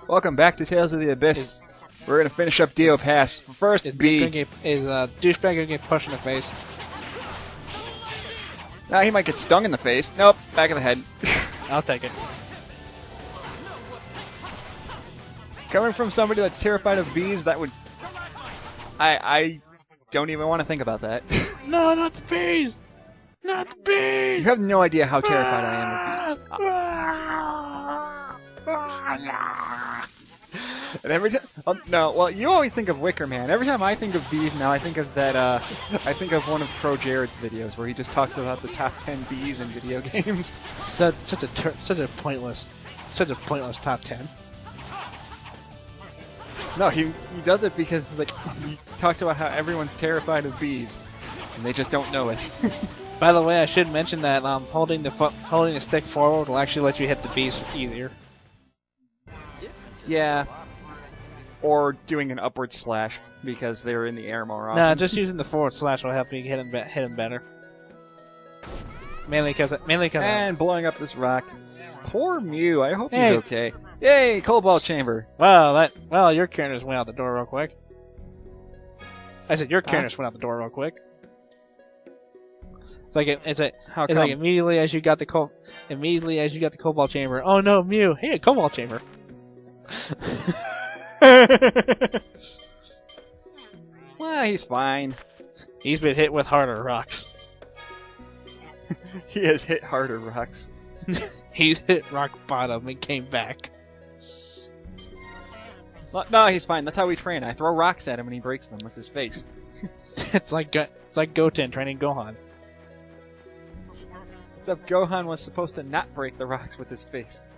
Welcome back to Tales of the Abyss. We're gonna finish up Dio Pass. First, B. Douchebag gonna get pushed in the face? Nah, he might get stung in the face. Nope, back of the head. I'll take it. Coming from somebody that's terrified of bees, that would... I don't even want to think about that. No, not the bees! Not the bees! You have no idea how terrified I am of bees. And every time... Oh, no, well, you always think of Wicker Man. Every time I think of bees now, I think of that, I think of one of Pro Jared's videos where he just talks about the top 10 bees in video games. Such a pointless top 10. No, he does it because like he talks about how everyone's terrified of bees, and they just don't know it. By the way, I should mention that holding the stick forward will actually let you hit the bees easier. Yeah, or doing an upward slash because they're in the air more often. Nah, just using the forward slash will help you hit them better. Mainly because. And blowing up this rock. Poor Mew. I hope he's okay. Yay, Cobalt Chamber. Well, your character just went out the door real quick. I said your character just went out the door real quick. It's like immediately as you got the Cobalt Chamber. Oh no, Mew! Hey, Cobalt Chamber. Well, he's fine. He's been hit with harder rocks. He has hit harder rocks. He hit rock bottom and came back. No, he's fine. That's how we train. I throw rocks at him and he breaks them with his face. It's like Goten training Gohan. Except Gohan was supposed to not break the rocks with his face.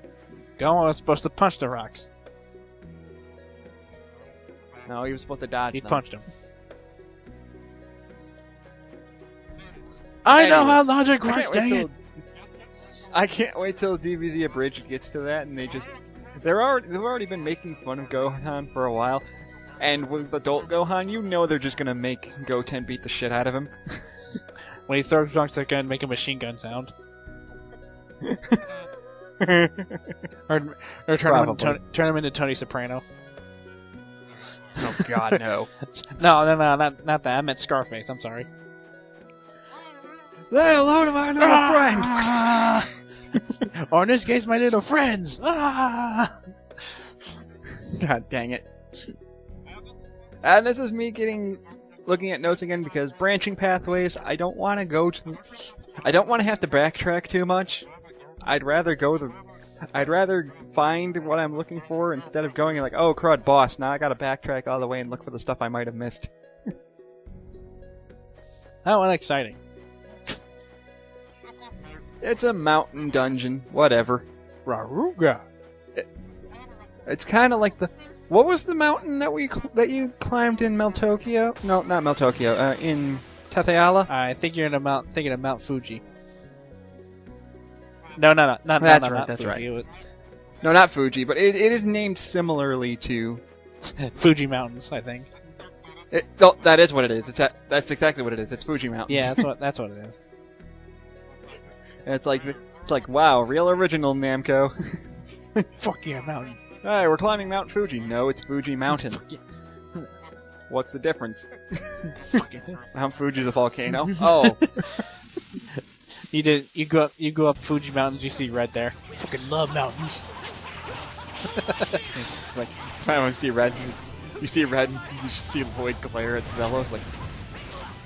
Gohan was supposed to punch the rocks. No, he was supposed to dodge He them. punched him. I know how logic works, dang it! I can't wait till DBZ Abridged gets to that, and they've already been making fun of Gohan for a while, and with adult Gohan, you know they're just gonna make Goten beat the shit out of him. When he throws rocks, they're gonna make a machine gun sound. or turn him into Tony Soprano. Oh God, no! No, not that. I meant Scarface. I'm sorry. Say hello to my little friend! Or in this case, my little friends! God dang it. And this is me looking at notes again because branching pathways, I don't want to have to backtrack too much. I'd rather find what I'm looking for instead of going like, oh crud, boss, now I gotta backtrack all the way and look for the stuff I might have missed. That one exciting. It's a mountain dungeon, whatever. Raruga. It's kind of like what was the mountain that you climbed in Meltokyo? No, not Meltokyo. In Tetheala. I think you're thinking of Mount Fuji. No, not that's Fuji. Right. No, not Fuji, but it is named similarly to Fuji Mountains, I think. No, that is what it is. That's exactly what it is. It's Fuji Mountains. Yeah, that's what it is. And it's like wow, real original Namco. Fuck yeah, mountain. Hey, we're climbing Mount Fuji. No, it's Fuji Mountain. What's the difference? Mount Fuji's a volcano. Oh. You go up Fuji Mountains, you see red there. Fucking love mountains. It's like when you see red, you see Lloyd glare at Zelos like,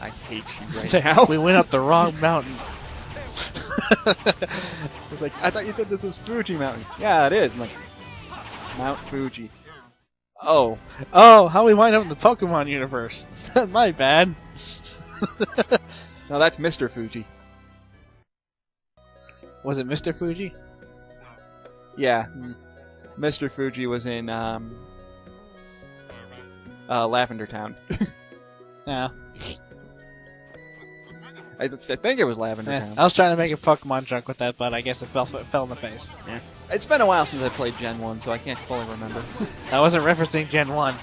I hate you right now. We went up the wrong mountain. It's like, I thought you said this was Fuji Mountain. Yeah, it is. I'm like, Mount Fuji. Oh, how we wind up in the Pokemon universe. My bad. No, that's Mr. Fuji. Was it Mr. Fuji? Yeah. Mr. Fuji was in Lavender Town. Yeah. I think it was Lavender Town. I was trying to make a Pokemon joke with that, but I guess it fell in the face. Yeah. It's been a while since I played Gen 1, so I can't fully remember. I wasn't referencing Gen 1.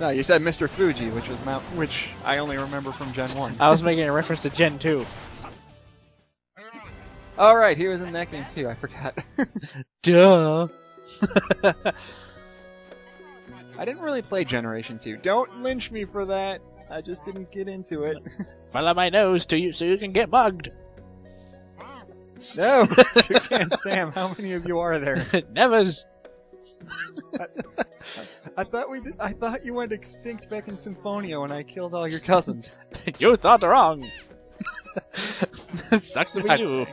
No, you said Mr. Fuji, which I only remember from Gen 1. I was making a reference to Gen 2. Alright, he was in that game too, I forgot. Duh. I didn't really play Generation 2. Don't lynch me for that. I just didn't get into it. Follow my nose to you so you can get mugged. No, Toucan Sam. How many of you are there? Nevers. I thought you went extinct back in Symphonia when I killed all your cousins. You thought wrong. Sucks to be God you.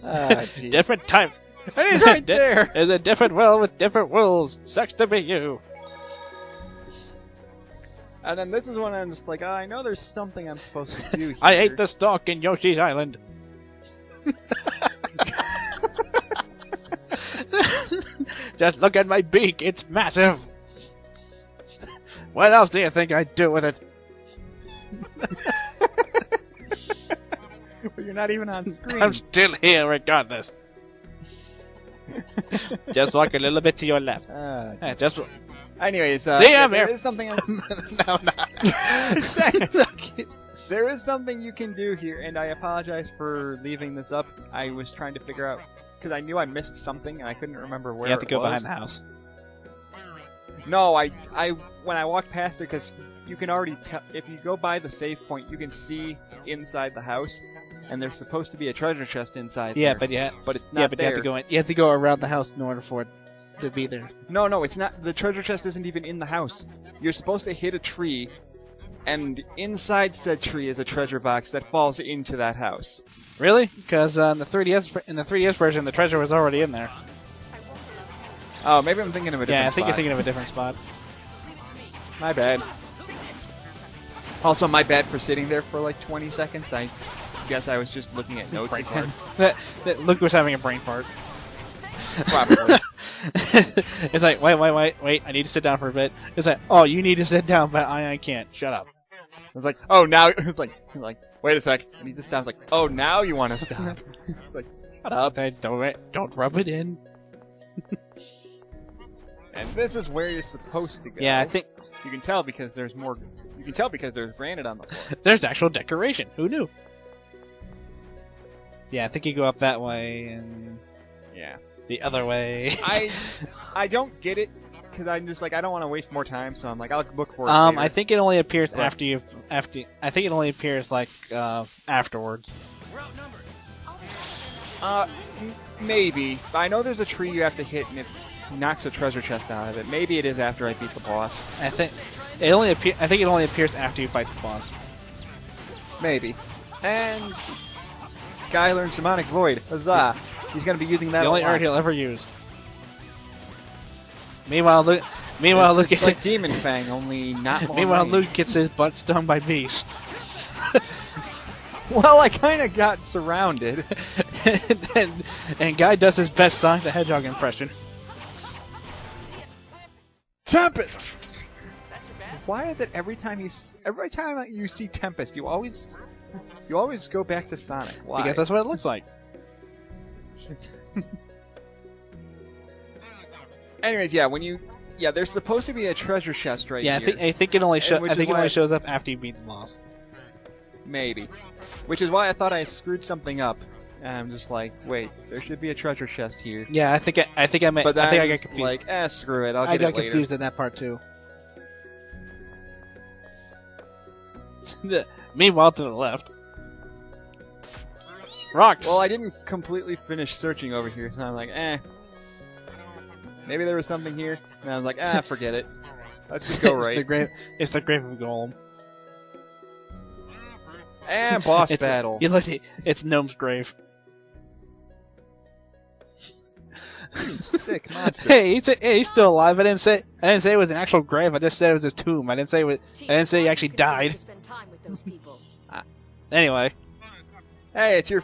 Jeez. Different type. And he's right there. There's a different will with different wills. Sucks to be you. And then this is when I'm just like, oh, I know there's something I'm supposed to do here. I ate the stalk in Yoshi's Island. Just look at my beak. It's massive. What else do you think I'd do with it? But you're not even on screen. I'm still here regardless. Just walk a little bit to your left. Just. Anyways, Damn, there is something. No. There is something you can do here, and I apologize for leaving this up. I was trying to figure out because I knew I missed something and I couldn't remember where. You have to it go was. behind the house. No, I when I walked past it, because you can already tell if you go by the save point, you can see inside the house, and there's supposed to be a treasure chest inside. Yeah, there, but it's not yeah, but there. you have to go in. You have to go around the house in order for it to be there. No, it's not. The treasure chest isn't even in the house. You're supposed to hit a tree, and inside said tree is a treasure box that falls into that house. Really? Because in the 3DS version, the treasure was already in there. Oh, maybe I'm thinking of a different Yeah, I think spot. you're thinking of a different spot. My bad. Also, my bad for sitting there for like 20 seconds. I guess I was just looking at notes Brain again. fart. Luke was having a brain fart. Probably. It's like, wait, I need to sit down for a bit. It's like, oh, you need to sit down, but I can't. Shut up. It's like, oh, now it's like, wait a sec, I need to stop. It's like, oh, now you want to stop. Like, shut up. Don't rub it in. And this is where you're supposed to go. Yeah, I think you can tell because there's more. You can tell because there's granite on the floor. there's actual decoration. Who knew? Yeah, I think you go up that way and Yeah. the other way. I don't get it because I'm just like I don't want to waste more time, so I'm like I'll look for it. Later. I think it only appears But- after you. I think it only appears like afterwards. Maybe. I know there's a tree you have to hit and it knocks a treasure chest out of it. Maybe it is after I beat the boss. I think it only appears after you fight the boss. Maybe. And guy learns Demonic Void. Huzzah! He's gonna be using that. The only a lot. art he'll ever use. Meanwhile, Luke. It's like Demon Fang, only not more. Meanwhile, range. Luke gets his butt stung by bees. Well, I kind of got surrounded. and Guy does his best Sonic the Hedgehog impression. Tempest. Why is it every time you see Tempest, you always go back to Sonic? Why? Because that's what it looks like. Anyways, yeah, there's supposed to be a treasure chest right Yeah, here. I think it only shows up after you beat the boss. Maybe. Which is why I thought I screwed something up. And I'm just like, wait, there should be a treasure chest here. Yeah, I think I But then got just confused. like, screw it, I'll I get got it later. confused in that part too. Meanwhile, to the left. Rocks! Well, I didn't completely finish searching over here, so I'm like, maybe there was something here. And I was like, forget it. Let's just go right. It's the grave of Golem. And boss battle. You look, it's Gnome's grave. Sick monster. Hey, he's still alive. I didn't say it was an actual grave. I just said it was his tomb. I didn't say he actually died. Anyway. Hey, it's your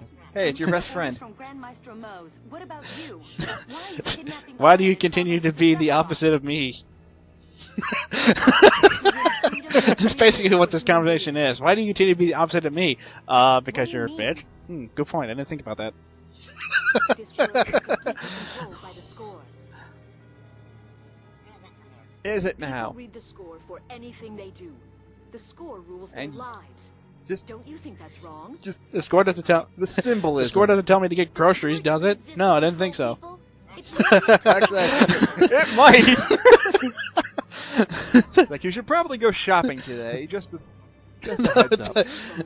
best friend. What about you? Why do you continue to be the opposite of me? That's basically what this conversation is. Why do you continue to be the opposite of me? Because you're a bitch. Good point. I didn't think about that. This world is completely controlled by the score. Is it now? People read the score for anything they do. The score rules their And- lives. Don't you think that's wrong? The score doesn't tell. The symbolism. The score doesn't tell me to get groceries, does it? No, I didn't think so. Actually, it might. Like, you should probably go shopping today, just a heads up.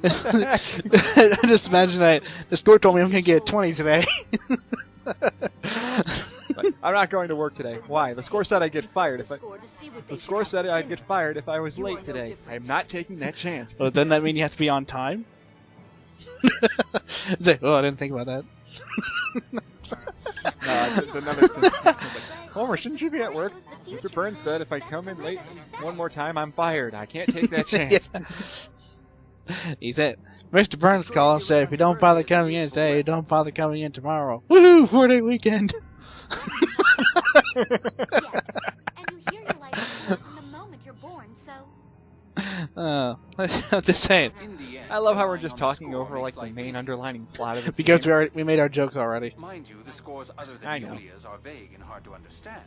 I just imagine that the score told me I'm going to get a 20 today. I'm not going to work today. Why? The score said I'd get fired if I... The score said I'd get fired if I was late today. I'm not taking that chance. Well, doesn't that mean you have to be on time? It's like, oh, I didn't think about that. No, another sentence. Homer, shouldn't you be at work? Mr. Burns said if I come in late one more time, I'm fired. I can't take that chance. He said, Mr. Burns called and said, if you don't bother coming in today, don't bother coming in tomorrow. Woohoo! 4-day weekend! Yes. And you hear your life story from the moment you're born, so... I'm just saying. I love how we're just talking over like the main underlining plot of this Because game. we made our jokes already. Mind you, the scores other I than know. Yulia's are vague and hard to understand.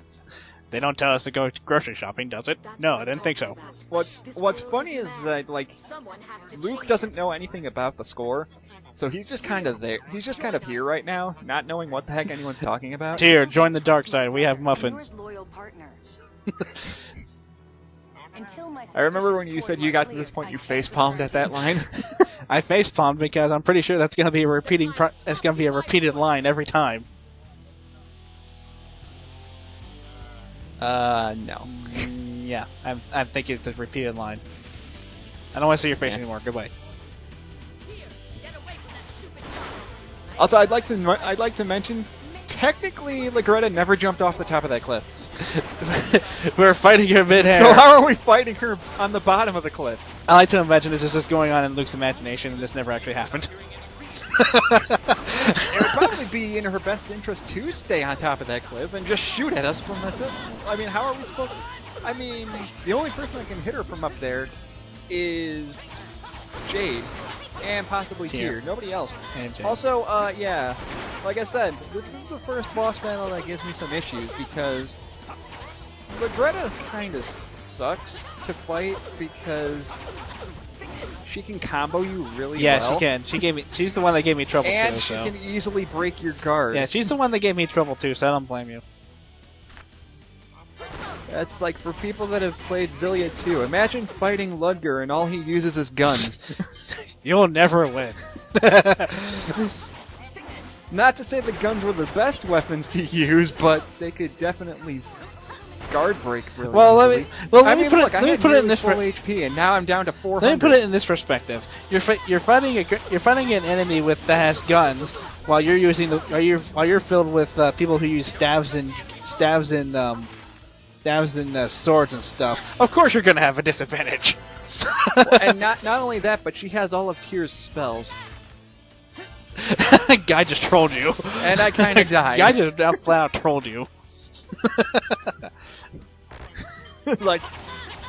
They don't tell us to go grocery shopping, does it? That's No, what I I'm didn't think so. talking about. What's funny is that, like, Someone has to Luke change doesn't it. know anything about the score, so he's just kind of there. He's just kind of here right now, not knowing what the heck anyone's talking about. Here, join the dark side. We have muffins. Yours loyal partner. Until my I remember when suspicions you said toward you got to Mark this point, you Lear, I face can't palmed return at that to line. I facepalmed because I'm pretty sure that's gonna be a repeating. It's gonna be a repeated line every time. No. Yeah, I'm thinking it's a repeated line. I don't want to see your face Yeah. anymore. Goodbye. Also, I'd like to mention, technically, Legretta never jumped off the top of that cliff. We're fighting her mid-air. So how are we fighting her on the bottom of the cliff? I like to imagine this is just going on in Luke's imagination, and this never actually happened. It would probably be in her best interest to stay on top of that cliff and just shoot at us from the top. I mean, how are we supposed to... I mean, the only person that can hit her from up there is Jade and possibly Tyr. Tyr. Nobody else. And Jade. Also, yeah, like I said, this is the first boss battle that gives me some issues because Legretta kind of sucks to fight because she can combo you really yeah, well. she can. She's the one that gave me trouble And too. she So. can easily break your guard. Yeah, she's the one that gave me trouble too. So I don't blame you. That's like for people that have played Zillia 2. Imagine fighting Ludger and all he uses is guns. You'll never win. Not to say the guns were the best weapons to use, but they could definitely guard break really Well, easily. let me mean, put look, it. I Let me had put it in nearly this. full HP, and now I'm down to 400. Let me put it in this perspective. You're fighting an enemy that has guns, while you're using while you're filled with people who use stabs and swords and stuff. Of course, you're gonna have a disadvantage. And not only that, but she has all of Tyr's spells. Guy just trolled you. And I kind of died. Guy just flat out trolled you. Like,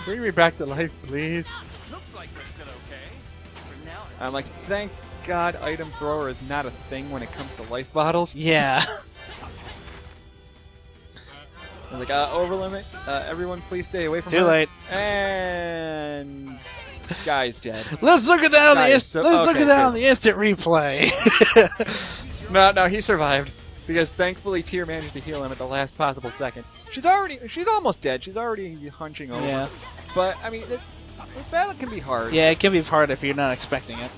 bring me back to life, please. Looks like we're still okay. For now. I'm like, thank God item thrower is not a thing when it comes to life bottles. Yeah. I'm like, over limit. Everyone please stay away from Too her. late. And... Guy's dead. Let's look at that on Guy the is so- let's look okay, at that good. on the instant replay. No, he survived. Because thankfully Tyr managed to heal him at the last possible second. She's almost dead. She's already hunching over. Yeah. But, I mean, this battle can be hard. Yeah, it can be hard if you're not expecting it.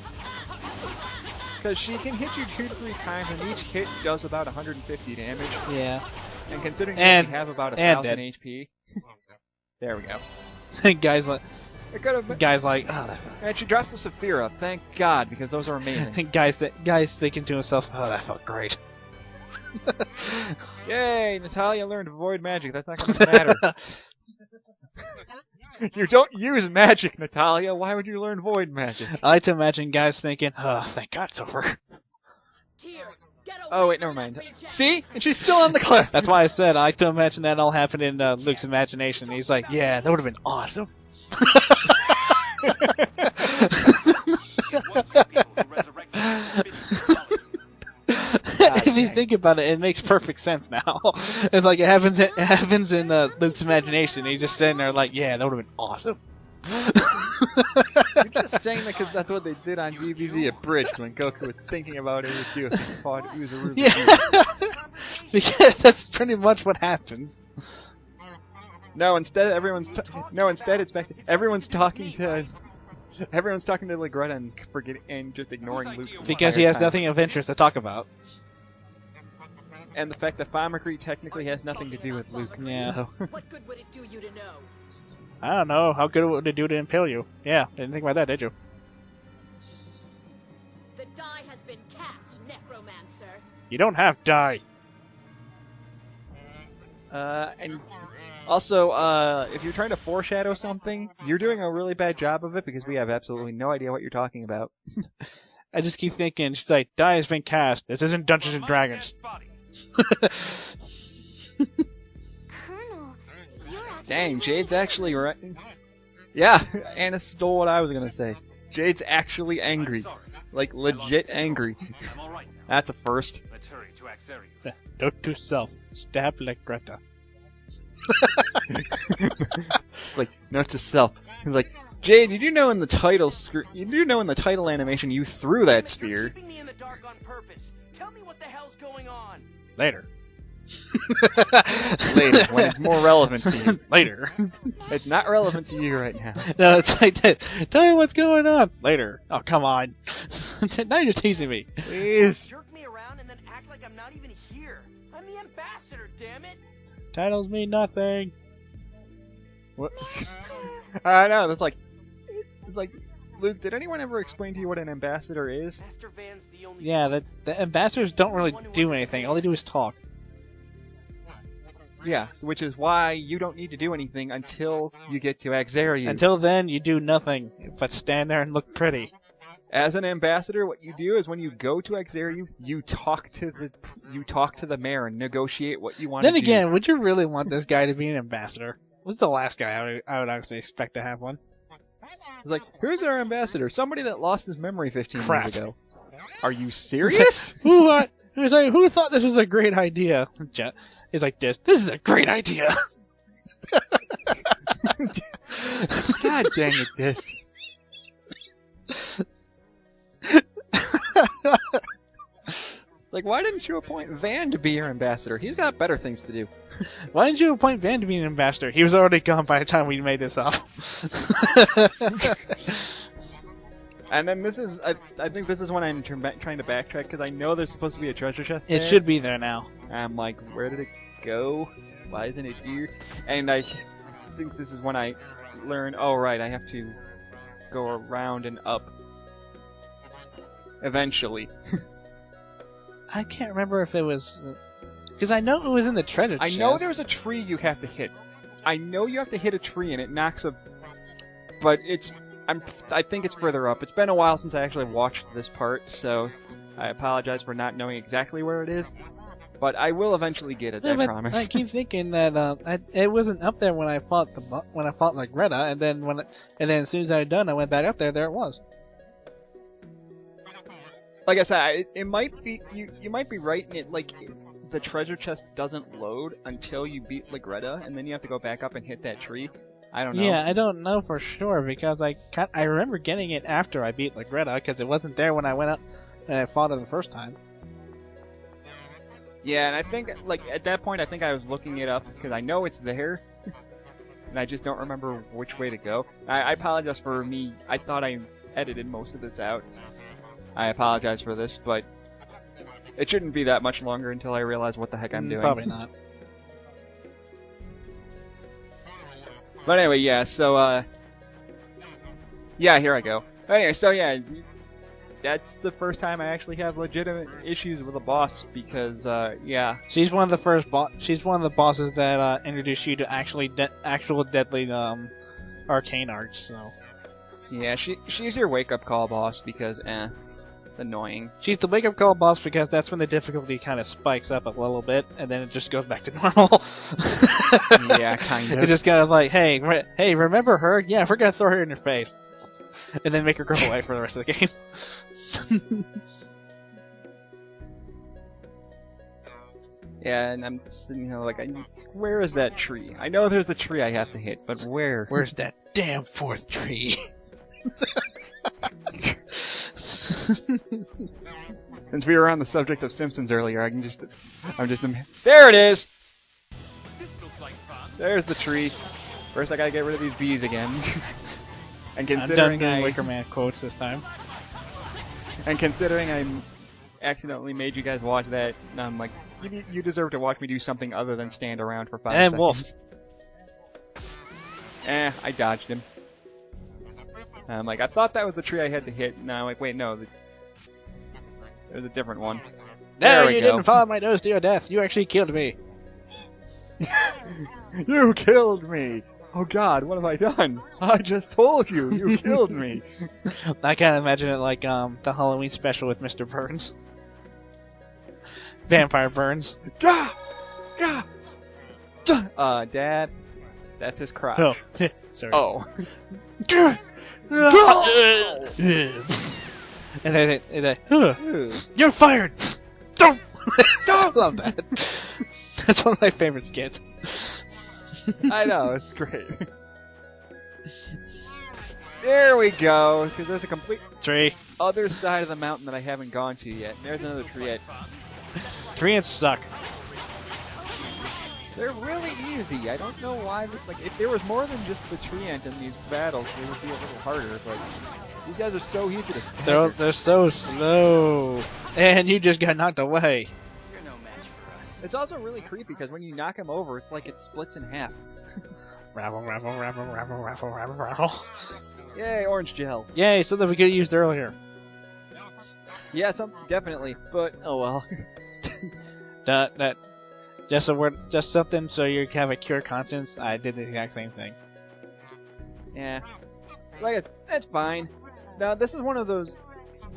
Because she can hit you 2 to 3 times, and each hit does about 150 damage. Yeah. And considering And- we have about and 1,000 dead. HP... There we go. guys like, It could have been... oh, And she drops the Saphira, thank God, because those are amazing. that, guys thinking to himself, oh, that felt great. Yay, Natalia learned Void Magic, that's not going to matter. You don't use magic, Natalia, why would you learn Void Magic? I like to imagine guys thinking, oh, thank God it's over. Oh wait, never mind. See? And she's still on the cliff! That's why I said I like to imagine that all happened in Luke's imagination. He's like, yeah, that would have been awesome. Once the people who resurrected her If you think about it, it makes perfect sense now. It's like it happens in Luke's imagination. He's just sitting there like, yeah, that would have been awesome. You're just saying that because that's what they did on DBZ Abridged when Goku was thinking about it with you if he fought Uzaru. Yeah, because that's pretty much what happens. No, instead it's back. Everyone's talking to Legretta and just ignoring Luke the Because he entire has time. nothing of interest to talk about. And the fact that Famicree technically has nothing to do with Luke. Yeah. So. What good would it do you to know? I don't know. How good would it do to impale you? Yeah, didn't think about that, did you? The die has been cast, Necromancer. You don't have die. And also, if you're trying to foreshadow something, you're doing a really bad job of it because we have absolutely no idea what you're talking about. I just keep thinking, she's like, die has been cast. This isn't Dungeons and Dragons. Colonel, you're actually Dang, really Jade's good. actually right. Yeah, Anna stole what I was gonna say. Jade's actually angry. Like, legit angry. I'm all right now. That's a first. Let's hurry to Axarius. Note to self, stab Legretta. It's like, note to self. He's like, Jade, did you know in the title animation you threw that spear? You're keeping me in the dark on purpose. Tell me what the hell's going on. Later. Later, when it's more relevant to you. Later. It's not relevant to you right now. No, it's like that. Tell me what's going on. Later. Oh, come on. Now you're teasing me. Please. Jerk me around and then act like I'm not even here. I'm the ambassador, damn it. Titles mean nothing. What? I know, that's like... It's like, Luke, did anyone ever explain to you what an ambassador is? Master Van's the only Yeah, the ambassadors don't really do anything. All they do is talk. Yeah, which is why you don't need to do anything until you get to Axarius. Until then, you do nothing but stand there and look pretty. As an ambassador, what you do is when you go to Axarius, you talk to the mayor and negotiate what you want Then to do. again, would you really want this guy to be an ambassador? What's the last guy I would actually expect to have one? It's like, who's our ambassador? Somebody that lost his memory 15 Crap. years ago. Are you serious? Who thought this was a great idea? He's like, this is a great idea. God dang it, this. It's like, why didn't you appoint Van to be your ambassador? He's got better things to do. Why didn't you appoint Van to be an ambassador? He was already gone by the time we made this up. And then this is, I think this is when I'm trying to backtrack, because I know there's supposed to be a treasure chest It there. should be there now. I'm like, where did it go? Why isn't it here? And I think this is when I learn, oh right, I have to go around and up. Eventually. I can't remember if it was... Because I know it was in the treasure I chest. know there's a tree you have to hit. I know you have to hit a tree and it knocks a... But it's... I think it's further up. It's been a while since I actually watched this part, so I apologize for not knowing exactly where it is. But I will eventually get it, Yeah, I but promise. I keep thinking that it wasn't up there when I fought Legretta, and then as soon as I had done, I went back up there. There it was. Like I said, it might be you might be right in it. Like the treasure chest doesn't load until you beat Legretta, and then you have to go back up and hit that tree. I don't know. Yeah, I don't know for sure because I remember getting it after I beat Legretta because it wasn't there when I went up and I fought it the first time. Yeah, and I think like at that point, I think I was looking it up because I know it's there, and I just don't remember which way to go. I apologize for me. I thought I edited most of this out. I apologize for this, but it shouldn't be that much longer until I realize what the heck I'm doing. Probably not. But anyway, yeah, so, yeah, here I go. Anyway, so yeah, that's the first time I actually have legitimate issues with a boss, because, yeah. She's one of the she's one of the bosses that introduced you to actual deadly arcane arts. So Yeah, she's your wake-up call boss, because, annoying. she's the wake up call boss because that's when the difficulty kind of spikes up a little bit, and then it just goes back to normal. Yeah, kind of. It's just kind of like, hey, remember her? Yeah, we're gonna throw her in your face, and then make her go away for the rest of the game. Yeah, and I'm sitting here like, where is that tree? I know there's a tree I have to hit, but where? Where's that damn fourth tree. Since we were on the subject of Simpsons earlier, there it is! This looks like fun. There's the tree. First I gotta get rid of these bees again. And I'm done considering doing Wicker Man quotes this time. I accidentally made you guys watch that, I'm like, you deserve to watch me do something other than stand around for 5 And seconds. Wolf. I dodged him. I'm like, I thought that was the tree I had to hit. And I'm like, wait, no. There's a different one. No, There we you go. didn't follow my nose to your death. You actually killed me. You killed me! Oh god, what have I done? I just told you, you killed me! I kind of imagine it like the Halloween special with Mr. Burns. Vampire Burns. Gah! Gah! Dad, that's his crotch. Oh, sorry. Oh. And then you're fired! Don't! Love that. That's one of my favorite skits. I know, it's great. There we go, because there's a complete Tree. other side of the mountain that I haven't gone to yet. And there's another tree. Tree and suck. They're really easy. I don't know why. Like, if there was more than just the tree ant in these battles, they would be a little harder. But these guys are so easy to snap. They're so slow. And you just got knocked away. You're no match for us. It's also really creepy because when you knock him over, it's like it splits in half. Raffle, raffle, raffle, raffle, raffle, raffle, raffle. Yay, orange gel. Yay, something we could have used earlier. Yeah, definitely. But oh well. Just something so you have a cure conscience. I did the exact same thing. Yeah. That's fine. Now this is one of those.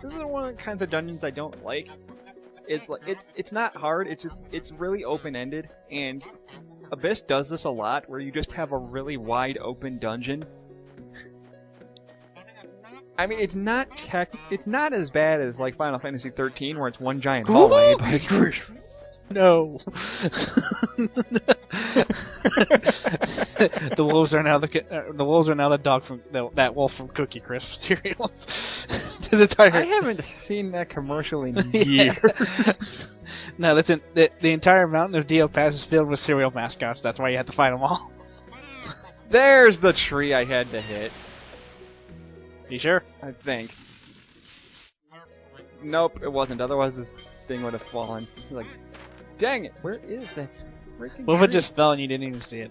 This is one of the kinds of dungeons I don't like. It's not hard. It's really open ended, and Abyss does this a lot, where you just have a really wide open dungeon. I mean, it's not as bad as like Final Fantasy 13, where it's one giant hallway, but it's No. The wolves are now the dog from that wolf from Cookie Crisp cereals. His entire I haven't seen that commercial in years. No, the entire mountain of Dio Pass is filled with cereal mascots. That's why you have to fight them all. There's the tree I had to hit. You sure? I think. Nope, it wasn't. Otherwise, this thing would have fallen. Like, dang it! Where is that freaking What if it tree? just fell and you didn't even see it?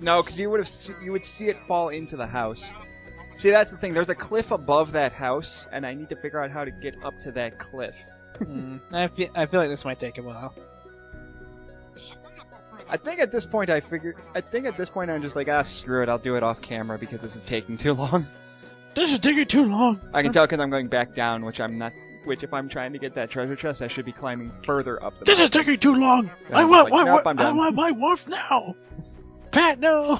No, because you would see it fall into the house. See, that's the thing. There's a cliff above that house, and I need to figure out how to get up to that cliff. I feel like this might take a while. I think at this point I'm just like, screw it. I'll do it off camera because this is taking too long. This is taking too long. I can tell because I'm going back down, which I'm not. Which, if I'm trying to get that treasure chest, I should be climbing further up the This is mountain. taking too long. And I I'm want like, nope, I'm I done. want my wolf now. Pat, no.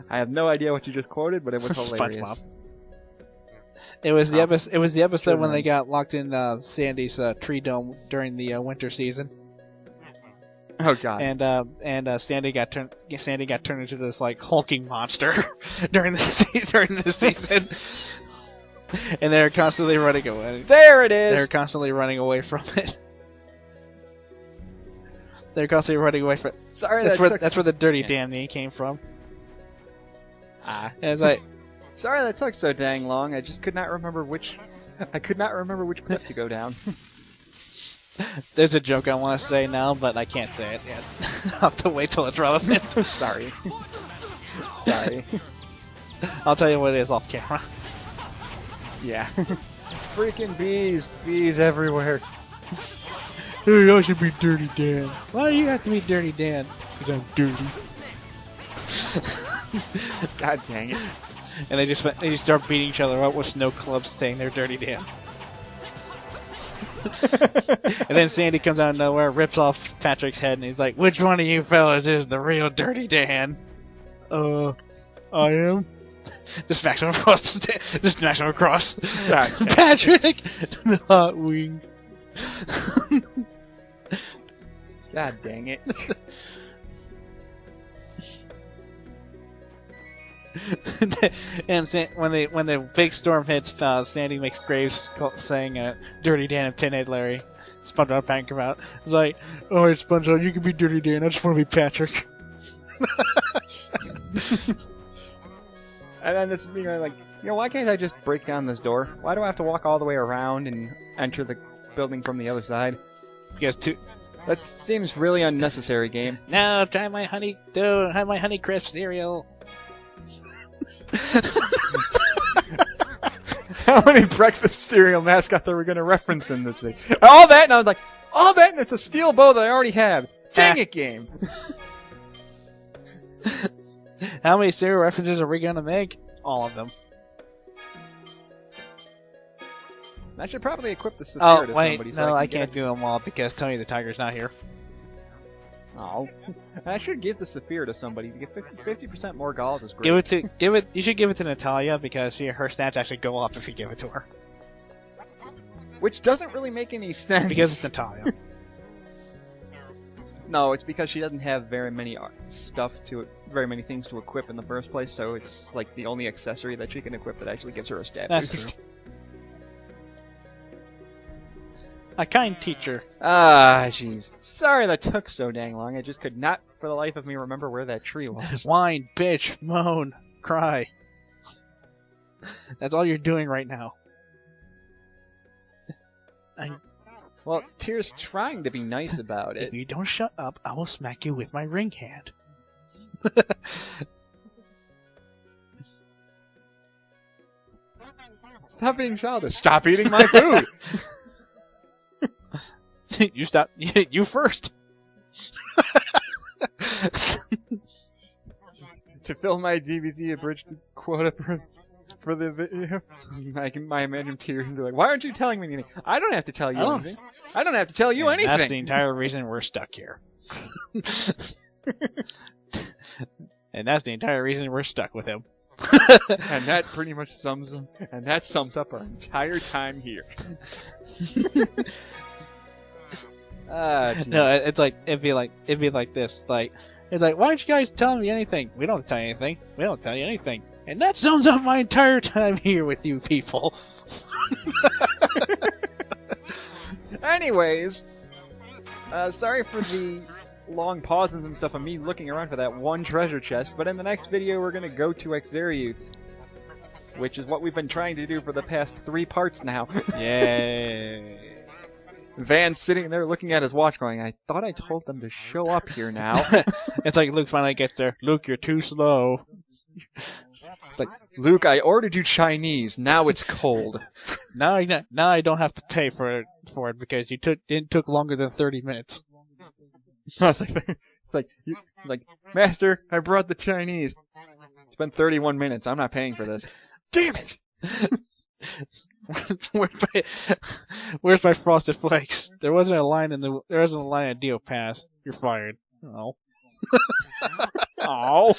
I have no idea what you just quoted, but it was hilarious. SpongeBob. It was the episode. It was the episode Sure, when man. they got locked in Sandy's tree dome during the winter season, Oh god. and Sandy got turned into this like hulking monster during the season, and they're constantly running away. There it is. They're constantly running away from it. They're constantly running away from. Sorry, That's that where took the dirty damn name came from. And it's like. Sorry that took so dang long. I just could not remember which cliff to go down. There's a joke I want to say now, but I can't say it yet. I'll have to wait till it's relevant. Sorry. Sorry. I'll tell you what it is off camera. Yeah. Freaking bees. Bees everywhere. Hey, I should be Dirty Dan. Why do you have to be Dirty Dan? Because I'm dirty. God dang it. And they just start beating each other up with snow clubs saying they're Dirty Dan. And then Sandy comes out of nowhere, rips off Patrick's head, and he's like, "Which one of you fellas is the real Dirty Dan?" I am. Just smacks him across. Just smacks him across. Okay. Patrick, the hot wings. God dang it. And when the big storm hits, Sandy makes Graves saying "Dirty Dan" and Pinhead Larry. SpongeBob Patrick come out. It's like, "Oh, hey, SpongeBob, you can be Dirty Dan. I just want to be Patrick." And then it's being like, why can't I just break down this door? Why do I have to walk all the way around and enter the building from the other side? Because That seems really unnecessary, game. No, try my honey crisp cereal. How many breakfast cereal mascots are we going to reference in this video? All that, and I was like, all that, and it's a steel bow that I already have. Dang it, game. How many cereal references are we going to make? All of them. I should probably equip the Saphir Oh, to wait, somebody. no, So I can can't do them all because Tony the Tiger's not here. Oh, I should give the Saphir to somebody to get 50% more gold. Is great. You should give it to Natalia because her stats actually go up if you give it to her. Which doesn't really make any sense. Because it's Natalia. No, it's because she doesn't have very many very many things to equip in the first place. So it's like the only accessory that she can equip that actually gives her a stat That's boost. true. A kind teacher. Ah, jeez. Sorry that took so dang long. I just could not, for the life of me, remember where that tree was. Whine, bitch, moan, cry. That's all you're doing right now. Well, Tyr's trying to be nice about If it. you don't shut up, I will smack you with my ring hand. Stop being childish. Stop eating my food! You stop. You first. To fill my DBZ abridged quota for the video, I imagine Tyr and be like, "Why aren't you telling me anything? I don't have to tell you anything. I don't have to tell you And anything." That's the entire reason we're stuck here. And that's the entire reason we're stuck with him. And that pretty much sums up our entire time here. No, it's like it'd be like this. It's like, why aren't you guys telling me anything? We don't tell you anything. We don't tell you anything. And that sums up my entire time here with you people. Anyways, sorry for the long pauses and stuff of me looking around for that one treasure chest, but in the next video we're gonna go to Xeriuth, which is what we've been trying to do for the past 3 parts now. Yay. Van's sitting there looking at his watch going, I thought I told them to show up here now. It's like Luke finally gets there. Luke, you're too slow. It's like, Luke, I ordered you Chinese, now it's cold. Now I don't have to pay for it because it took longer than 30 minutes. It's like, Master, I brought the Chinese. It's been 31 minutes, I'm not paying for this. Damn it! Where's my frosted flakes? There wasn't a line in Dio Pass. You're fired. Oh. Oh.